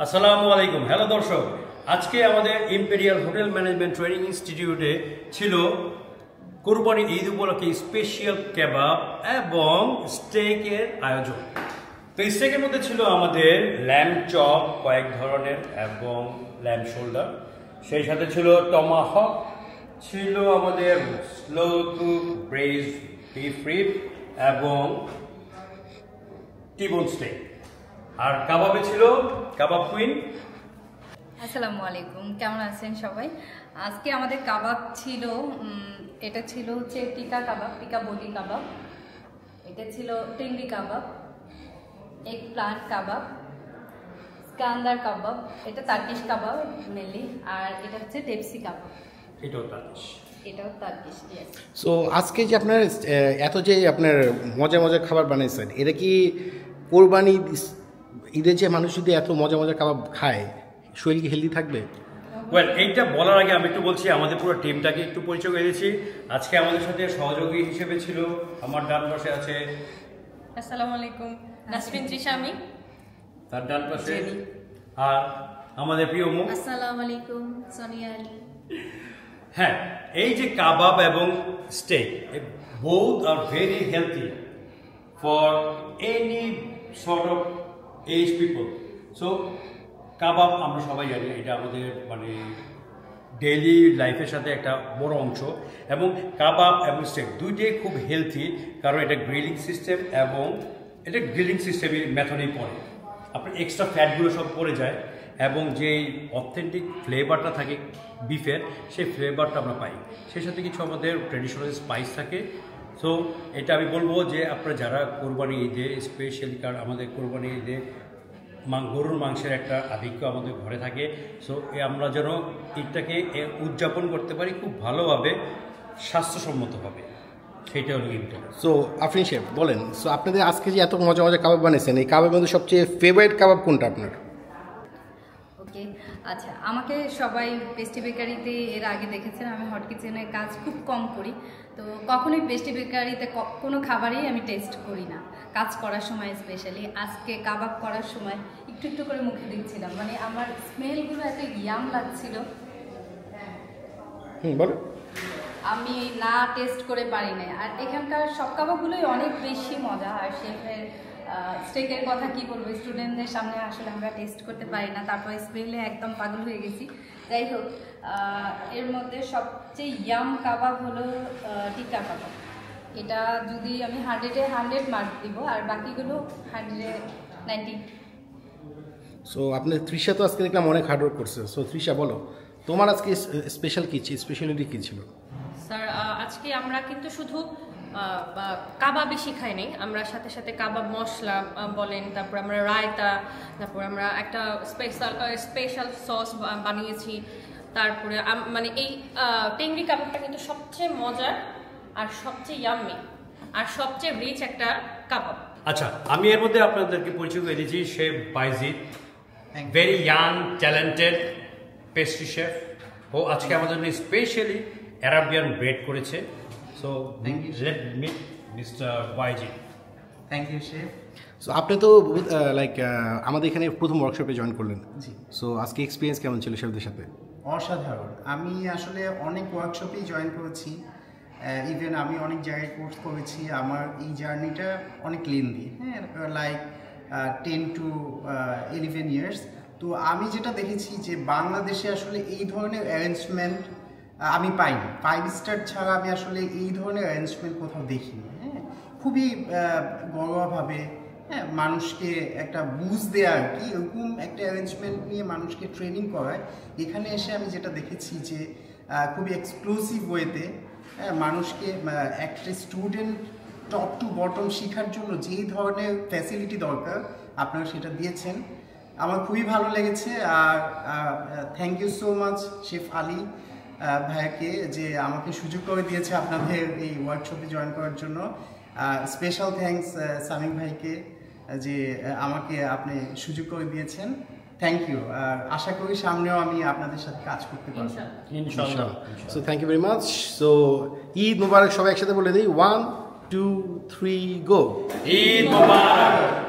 আসসালামু আলাইকুম। হ্যালো দর্শক, আজকে আমাদের ইম্পেরিয়াল হোটেল ম্যানেজমেন্ট ট্রেনিং ইনস্টিটিউটে ছিল কুরবানি ঈদ উপলক্ষে স্পেশাল কেবাব এবং স্টেকের আয়োজন। তো স্টেকের মধ্যে ছিল আমাদের ল্যাম্ব চপ কয়েক ধরনের এবং ল্যাম্ব শোল্ডার, সেই সাথে ছিল টমাহক, ছিল আমাদের স্লো কুক ব্রেজ বিফ রিব এবং টিবোন স্টেক। আর কাবাবে ছিল কাবাব কুইন। আসসালামু আলাইকুম, কেমন আছেন সবাই? আজকে আমাদের কাবাব ছিল, এটা ছিল হচ্ছে টিকা কাবাব, টিকা বলি কাবাব। এটা ছিল টিংরি কাবাব, এগ প্লান্ট কাবাব, স্কান্দার কাবাব, এটা টার্কিশ কাবাব মেনলি, আর এটা হচ্ছে টেপসি কাবাব, এটাও টার্কিশ। এটাও টার্কিশ। সো আজকে যে আপনার এত যে আপনার মজা মজা খাবার বানাইছেন, এটা কি কোরবানি ঈদে যে মানুষ যদি এত মজা মজা কাবাব খায়, শরীর কি হেলদি থাকবে? ওয়েল, এইটা বলার আগে আমি একটু বলছি, আমাদের পুরো টিমটাকে একটু পরিচয় করে দিয়েছি। আজকে আমাদের সাথে সহযোগী হিসেবে ছিল, আমার ডান পাশে আছে আসসালামু আলাইকুম, নাসরিন তৃষা, আমি তার ডান পাশে, আর আমাদের প্রিয় মুখ আসসালামু আলাইকুম, সোনিয়া আলী। হ্যাঁ, এই যে কাবাব এবং steak, both are very healthy for any sort of age people. So kebab আমরা সবাই জানি, এটা আমাদের মানে ডেইলি লাইফের সাথে একটা বড় অংশ, এবং কাবাব এবং স্টেক দুইটাই খুব হেলথি, কারণ এটা গ্রিলিং সিস্টেম এবং এটা গ্রিলিং সিস্টেমের মেথডেই পড়ে। আপনার এক্সট্রা ফ্যাটগুলো সব পড়ে যায় এবং যেই অথেন্টিক ফ্লেভারটা থাকে বিফের, সেই ফ্লেভারটা আমরা পাই। সেই সাথে কিছু আমাদের ট্রেডিশনাল স্পাইস থাকে। সো এটা আমি বলবো যে আপনারা যারা কোরবানি ঈদে স্পেশালি, কারণ আমাদের কোরবানি ঈদে গরুর মাংসের একটা আধিক্য আমাদের ঘরে থাকে, সো আমরা যেন ঈদটাকে উদযাপন করতে পারি খুব ভালোভাবে, স্বাস্থ্যসম্মতভাবে, সেইটা হলো ঈদটা। সো আফরিন শেফ বলেন, সো আপনাদের আজকে যে এত মজা মজা কাবাব বানিয়েছেন, এই কাবাবের মধ্যে সবচেয়ে ফেভারিট কাবাব কোনটা আপনার? ওকে, আচ্ছা, আমাকে সবাই পেস্টি বেকারিতে এর আগে দেখেছেন, আমি হট কিচেনে কাজ খুব কম করি, তো কখনোই পেস্টি বেকারিতে কোনো খাবারই আমি টেস্ট করি না কাজ করার সময়। স্পেশালি আজকে কাবাব করার সময় একটু একটু করে মুখে দিচ্ছিলাম, মানে আমার স্মেলগুলো এত ইয়াম লাগছিল, বলো। আমি না টেস্ট করে পারি না। আর এখানকার সব কাবাবগুলোই অনেক বেশি মজা। আর শেফের স্টেকের কথা কি বলবো, স্টুডেন্টদের সামনে আসলে আমরা টেস্ট করতে পারি না, তারপর স্মেলে একদম পাগল হয়ে গেছি। যাই হোক, এর মধ্যে সবচেয়ে ইয়াম কাবাব হলো টিক্কা কাবাব। এটা যদি আমি 100-এ 100 মার্ক দিব, আর বাকিগুলো 100-এ 90। সো আপনার তৃষা তো আজকে দেখলাম অনেক হার্ডওয়ার্ক করছে। সো তৃষা বলো, তোমার আজকে স্পেশাল কী ছিল, স্পেশালিটি কী ছিল? স্যার, আজকে আমরা কিন্তু শুধু কাবাবই শিখাই নেই, আমরা সাথে সাথে কাবাব মশলা বলেন, তারপর আমরা রায়তা, তারপর আমরা একটা স্পেশাল সস বানিয়েছি। তারপরে মানে এই টেংরি কাবাবটা কিন্তু সবচেয়ে মজার আর সবচেয়ে ইয়াম্মি আর সবচেয়ে রিচ একটা কাবাব। আচ্ছা, আমি এর মধ্যে আপনাদেরকে পরিচয় করে দিয়েছি chef Baizid, very young talented pastry chef. ও আজকে আমাদের জন্য স্পেশালি অ্যারাবিয়ান ব্রেড করেছে। So let meet mister Baizid. Thank you chef. So আপনি তো লাইক আমাদের এখানে প্রথম ওয়ার্কশপে জয়েন করলেন। জি। সো আজকে এক্সপিরিয়েন্স কেমন ছিল শেফদের সাথে? অসাধারণ। আমি আসলে অনেক ওয়ার্কশপেই জয়েন করেছি, ইভেন আমি অনেক জায়গায় কোর্স করেছি। আমার এই জার্নিটা অনেক লেন্দি, হ্যাঁ, লাইক 10 to 11 ইয়ার্স। তো আমি যেটা দেখেছি যে বাংলাদেশে আসলে এই ধরনের অ্যারেঞ্জমেন্ট আমি পাইনি। 5 স্টার ছাড়া আমি আসলে এই ধরনের অ্যারেঞ্জমেন্ট কোথাও দেখিনি। হ্যাঁ, খুবই ঘরোয়াভাবে, হ্যাঁ, মানুষকে একটা বুঝ দেওয়া আর কি, এরকম একটা অ্যারেঞ্জমেন্ট নিয়ে মানুষকে ট্রেনিং করায়। এখানে এসে আমি যেটা দেখেছি যে খুবই এক্সক্লুসিভ ওয়েতে মানুষকে একটা স্টুডেন্ট টপ টু বটম শেখার জন্য যেই ধরনের ফ্যাসিলিটি দরকার আপনারা সেটা দিয়েছেন, আমার খুবই ভালো লেগেছে। আর thank you so much chef Ali ভাইয়াকে, যে আমাকে সুযোগ করে দিয়েছে আপনাদের এই ওয়ার্কশপে জয়েন করার জন্য। স্পেশাল থ্যাঙ্কস সামিম ভাইকে, যে আমাকে আপনি সুযোগ করে দিয়েছেন। Thank you. আর আশা করি সামনেও আমি আপনাদের সাথে কাজ করতে পারবো ইনশাআল্লাহ। So thank you very much. So Eid Mubarak সবাই একসাথে বলে দিই, 1 2 3 গো। ঈদ মুবারক।